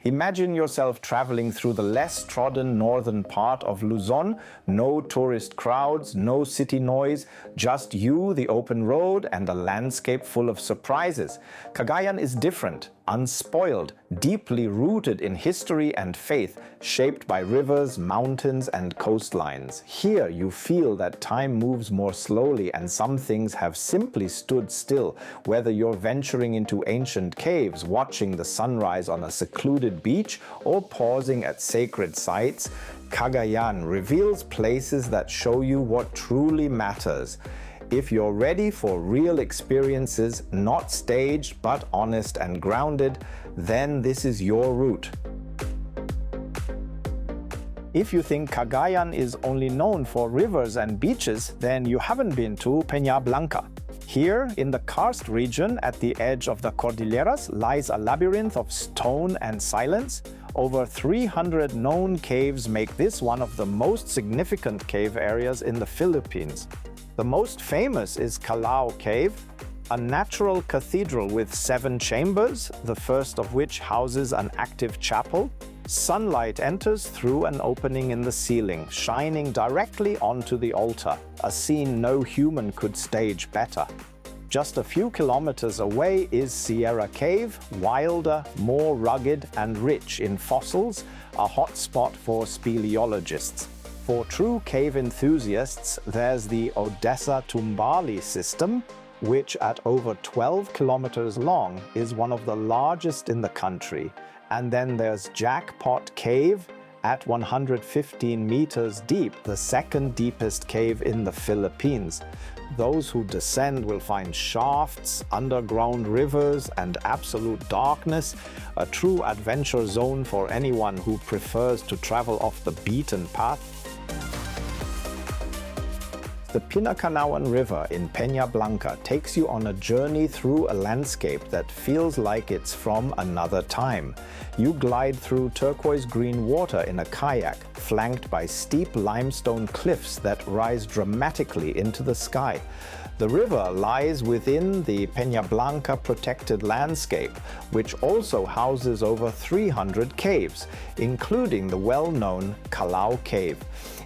Imagine yourself traveling through the less trodden northern part of Luzon. No tourist crowds, no city noise, just you, the open road, and a landscape full of surprises. Cagayan is different, unspoiled, deeply rooted in history and faith, shaped by rivers, mountains, and coastlines. Here you feel that time moves more slowly and some things have simply stood still. Whether you're venturing into ancient caves, watching the sunrise on a secluded beach, or pausing at sacred sites, Cagayan reveals places that show you what truly matters. If you're ready for real experiences, not staged but honest and grounded, then this is your route. If you think Cagayan is only known for rivers and beaches, then you haven't been to Peñablanca. Here, in the karst region at the edge of the Cordilleras, lies a labyrinth of stone and silence. Over 300 known caves make this one of the most significant cave areas in the Philippines. The most famous is Callao Cave, a natural cathedral with 7 chambers, the first of which houses an active chapel. Sunlight enters through an opening in the ceiling, shining directly onto the altar, a scene no human could stage better. Just a few kilometers away is Sierra Cave, wilder, more rugged and rich in fossils, a hotspot for speleologists. For true cave enthusiasts, there's the Odessa-Tumbali system, which at over 12 kilometers long is one of the largest in the country. And then there's Jackpot Cave at 115 meters deep, the second deepest cave in the Philippines. Those who descend will find shafts, underground rivers, and absolute darkness, a true adventure zone for anyone who prefers to travel off the beaten path. The Pinacanauan River in Peñablanca takes you on a journey through a landscape that feels like it's from another time. You glide through turquoise-green water in a kayak, flanked by steep limestone cliffs that rise dramatically into the sky. The river lies within the Peñablanca protected landscape, which also houses over 300 caves, including the well-known Callao Cave.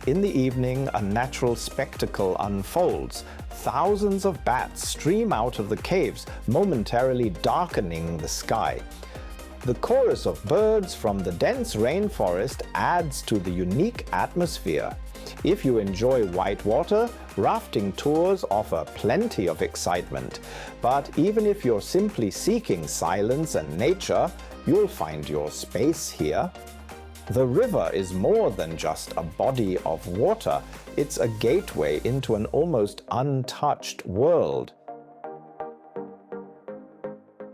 In the evening, a natural spectacle unfolds. Thousands of bats stream out of the caves, momentarily darkening the sky. The chorus of birds from the dense rainforest adds to the unique atmosphere. If you enjoy whitewater, rafting tours offer plenty of excitement. But even if you're simply seeking silence and nature, you'll find your space here. The river is more than just a body of water. It's a gateway into an almost untouched world.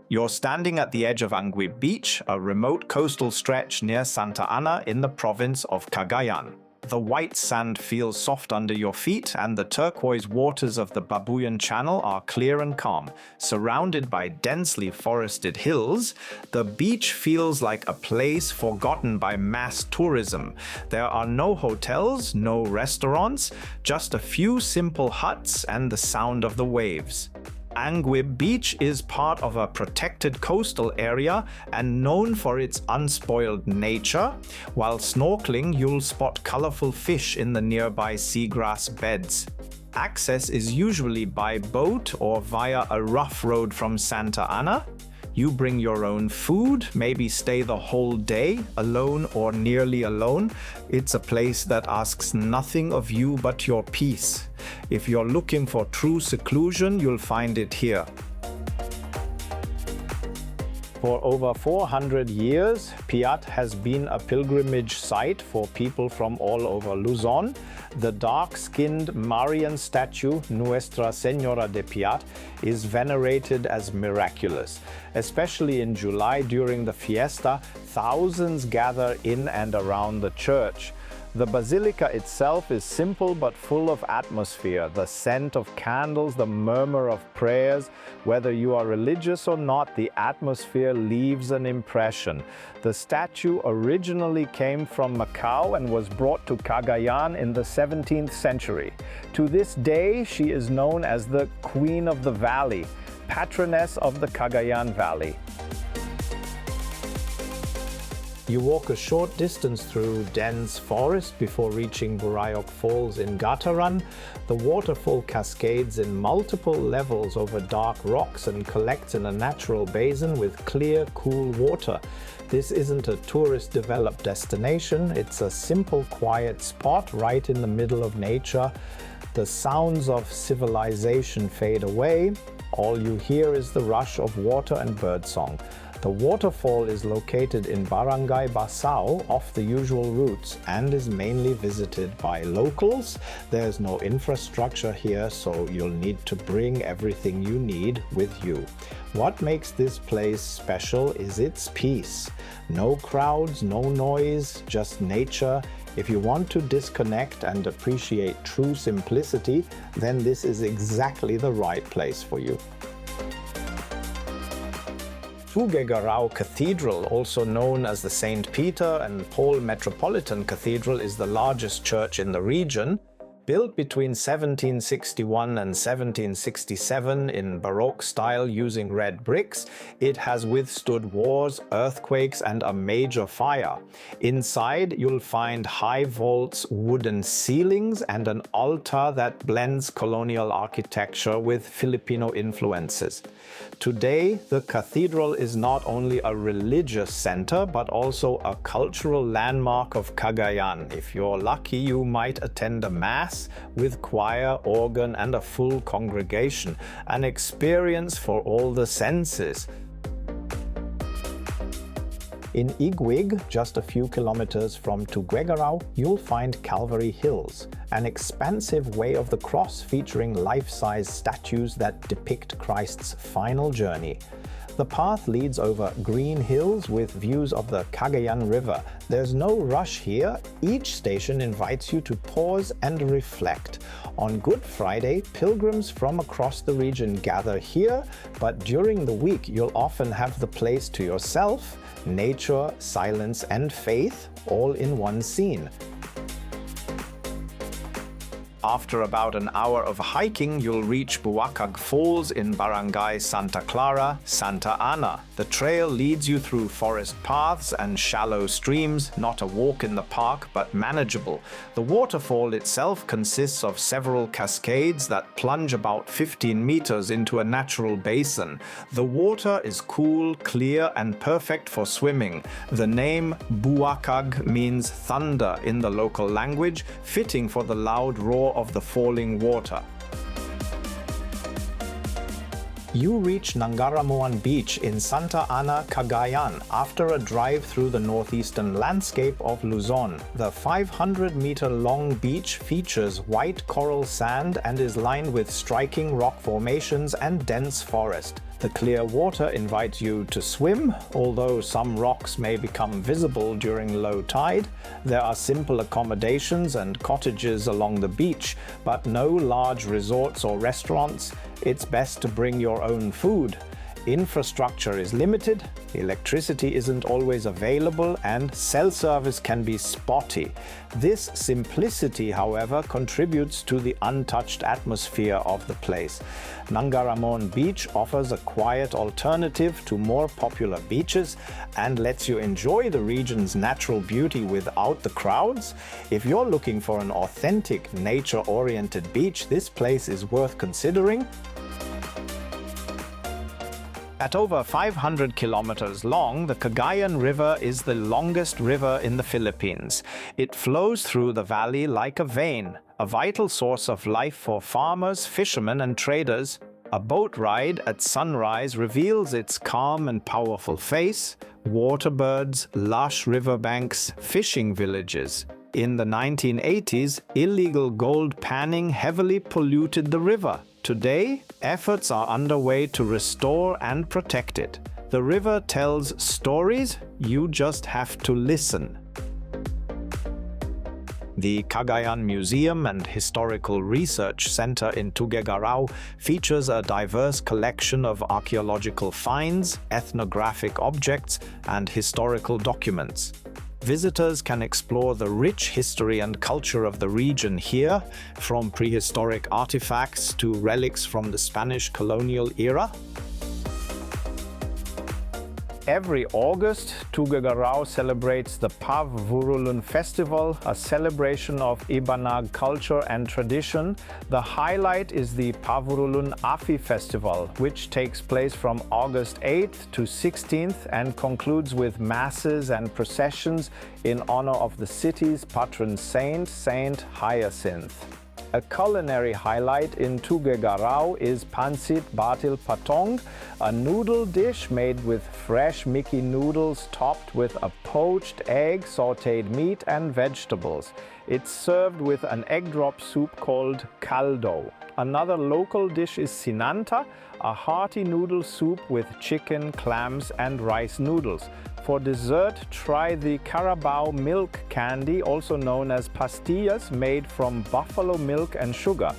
You're standing at the edge of Angui Beach, a remote coastal stretch near Santa Ana in the province of Cagayan. The white sand feels soft under your feet, and the turquoise waters of the Babuyan Channel are clear and calm. Surrounded by densely forested hills, the beach feels like a place forgotten by mass tourism. There are no hotels, no restaurants, just a few simple huts and the sound of the waves. Angui Beach is part of a protected coastal area and known for its unspoiled nature. While snorkeling, you'll spot colorful fish in the nearby seagrass beds. Access is usually by boat or via a rough road from Santa Ana. You bring your own food, maybe stay the whole day, alone or nearly alone. It's a place that asks nothing of you but your peace. If you're looking for true seclusion, you'll find it here. For over 400 years, Piat has been a pilgrimage site for people from all over Luzon. The dark-skinned Marian statue, Nuestra Señora de Piat, is venerated as miraculous. Especially in July during the fiesta, thousands gather in and around the church. The Basilica itself is simple but full of atmosphere, the scent of candles, the murmur of prayers. Whether you are religious or not, the atmosphere leaves an impression. The statue originally came from Macau and was brought to Cagayan in the 17th century. To this day, she is known as the Queen of the Valley, patroness of the Cagayan Valley. You walk a short distance through dense forest before reaching Burayok Falls in Gataran. The waterfall cascades in multiple levels over dark rocks and collects in a natural basin with clear, cool water. This isn't a tourist-developed destination, it's a simple, quiet spot right in the middle of nature. The sounds of civilization fade away. All you hear is the rush of water and birdsong. The waterfall is located in Barangay Basao off the usual routes and is mainly visited by locals. There's no infrastructure here, so you'll need to bring everything you need with you. What makes this place special is its peace. No crowds, no noise, just nature. If you want to disconnect and appreciate true simplicity, then this is exactly the right place for you. Fugara Cathedral, also known as the St. Peter and Paul Metropolitan Cathedral, is the largest church in the region. Built between 1761 and 1767 in Baroque style using red bricks, it has withstood wars, earthquakes, and a major fire. Inside, you'll find high vaults, wooden ceilings, and an altar that blends colonial architecture with Filipino influences. Today, the cathedral is not only a religious center, but also a cultural landmark of Cagayan. If you're lucky, you might attend a mass with choir, organ, and a full congregation, an experience for all the senses. In Iguig, just a few kilometers from Tuguegarao, you'll find Calvary Hills, an expansive way of the cross featuring life-size statues that depict Christ's final journey. The path leads over green hills with views of the Cagayan River. There's no rush here. Each station invites you to pause and reflect. On Good Friday, pilgrims from across the region gather here, but during the week you'll often have the place to yourself, nature, silence, and faith, all in one scene. After about an hour of hiking, you'll reach Buakag Falls in Barangay Santa Clara, Santa Ana. The trail leads you through forest paths and shallow streams, not a walk in the park, but manageable. The waterfall itself consists of several cascades that plunge about 15 meters into a natural basin. The water is cool, clear, and perfect for swimming. The name Buakag means thunder in the local language, fitting for the loud roar of the falling water. You reach Nangaramon Beach in Santa Ana, Cagayan after a drive through the northeastern landscape of Luzon. The 500-meter-long beach features white coral sand and is lined with striking rock formations and dense forest. The clear water invites you to swim, although some rocks may become visible during low tide. There are simple accommodations and cottages along the beach, but no large resorts or restaurants. It's best to bring your own food. Infrastructure is limited, electricity isn't always available, and cell service can be spotty. This simplicity, however, contributes to the untouched atmosphere of the place. Nangaramon Beach offers a quiet alternative to more popular beaches and lets you enjoy the region's natural beauty without the crowds. If you're looking for an authentic, nature-oriented beach, this place is worth considering. At over 500 kilometers long, the Cagayan River is the longest river in the Philippines. It flows through the valley like a vein, a vital source of life for farmers, fishermen, and traders. A boat ride at sunrise reveals its calm and powerful face: waterbirds, lush riverbanks, fishing villages. In the 1980s, illegal gold panning heavily polluted the river. Today, efforts are underway to restore and protect it. The river tells stories, you just have to listen. The Kagayan Museum and Historical Research Center in Tuguegarao features a diverse collection of archaeological finds, ethnographic objects, and historical documents. Visitors can explore the rich history and culture of the region here, from prehistoric artifacts to relics from the Spanish colonial era. Every August, Tuguegarao celebrates the Pavulun Festival, a celebration of Ibanag culture and tradition. The highlight is the Pavulun Afi Festival, which takes place from August 8th to 16th and concludes with masses and processions in honor of the city's patron saint, Saint Hyacinth. A culinary highlight in Tuguegarao is Pansit Batil Patong, a noodle dish made with fresh Mickey noodles topped with a poached egg, sautéed meat and vegetables. It's served with an egg drop soup called caldo. Another local dish is Sinanta, a hearty noodle soup with chicken, clams and rice noodles. For dessert, try the Carabao milk candy, also known as pastillas, made from buffalo milk and sugar.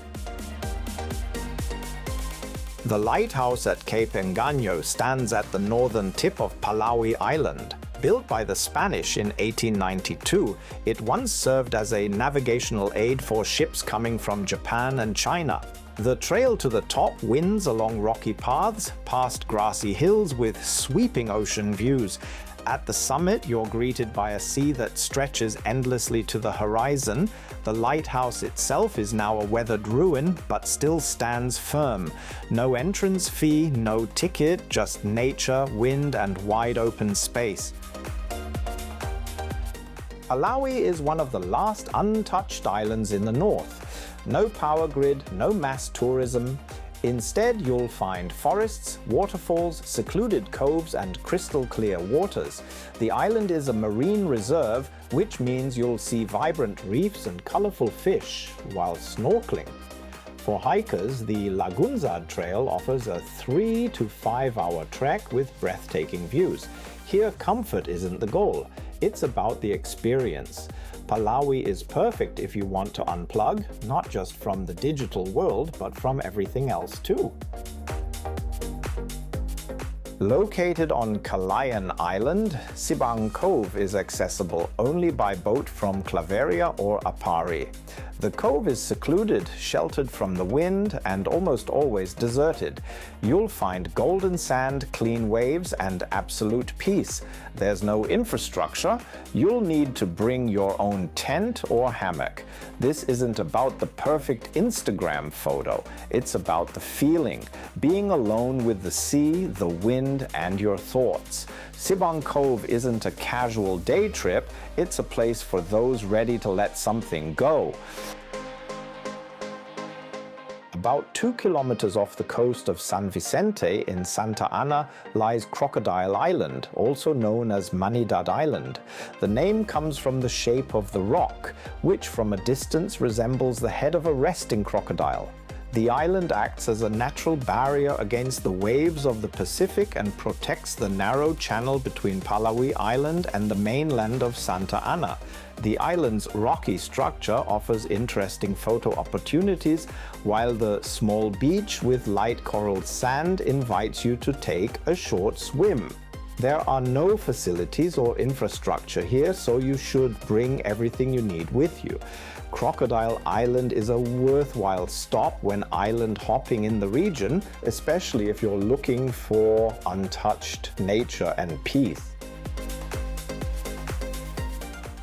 The lighthouse at Cape Engano stands at the northern tip of Palawi Island. Built by the Spanish in 1892, it once served as a navigational aid for ships coming from Japan and China. The trail to the top winds along rocky paths, past grassy hills with sweeping ocean views. At the summit, you're greeted by a sea that stretches endlessly to the horizon. The lighthouse itself is now a weathered ruin, but still stands firm. No entrance fee, no ticket, just nature, wind, and wide open space. Palawi is one of the last untouched islands in the north. No power grid, no mass tourism. Instead, you'll find forests, waterfalls, secluded coves and crystal clear waters. The island is a marine reserve, which means you'll see vibrant reefs and colorful fish while snorkeling. For hikers, the Lagunzad Trail offers a 3 to 5 hour trek with breathtaking views. Here, comfort isn't the goal. It's about the experience. Palawi is perfect if you want to unplug, not just from the digital world, but from everything else too. Located on Cagayan Island, Sibang Cove is accessible only by boat from Claveria or Apari. The cove is secluded, sheltered from the wind, and almost always deserted. You'll find golden sand, clean waves, and absolute peace. There's no infrastructure. You'll need to bring your own tent or hammock. This isn't about the perfect Instagram photo. It's about the feeling, being alone with the sea, the wind, and your thoughts. Sibang Cove isn't a casual day trip. It's a place for those ready to let something go. About 2 kilometers off the coast of San Vicente in Santa Ana lies Crocodile Island, also known as Manidad Island. The name comes from the shape of the rock, which from a distance resembles the head of a resting crocodile. The island acts as a natural barrier against the waves of the Pacific and protects the narrow channel between Palawi Island and the mainland of Santa Ana. The island's rocky structure offers interesting photo opportunities, while the small beach with light coral sand invites you to take a short swim. There are no facilities or infrastructure here, so you should bring everything you need with you. Crocodile Island is a worthwhile stop when island hopping in the region, especially if you're looking for untouched nature and peace.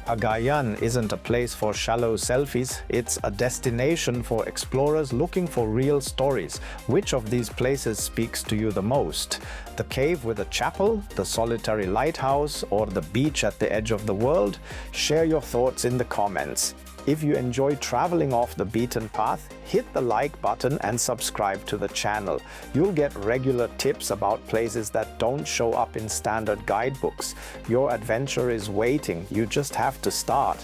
Cagayan isn't a place for shallow selfies, it's a destination for explorers looking for real stories. Which of these places speaks to you the most? The cave with a chapel, the solitary lighthouse, or the beach at the edge of the world? Share your thoughts in the comments. If you enjoy traveling off the beaten path, hit the like button and subscribe to the channel. You'll get regular tips about places that don't show up in standard guidebooks. Your adventure is waiting, you just have to start.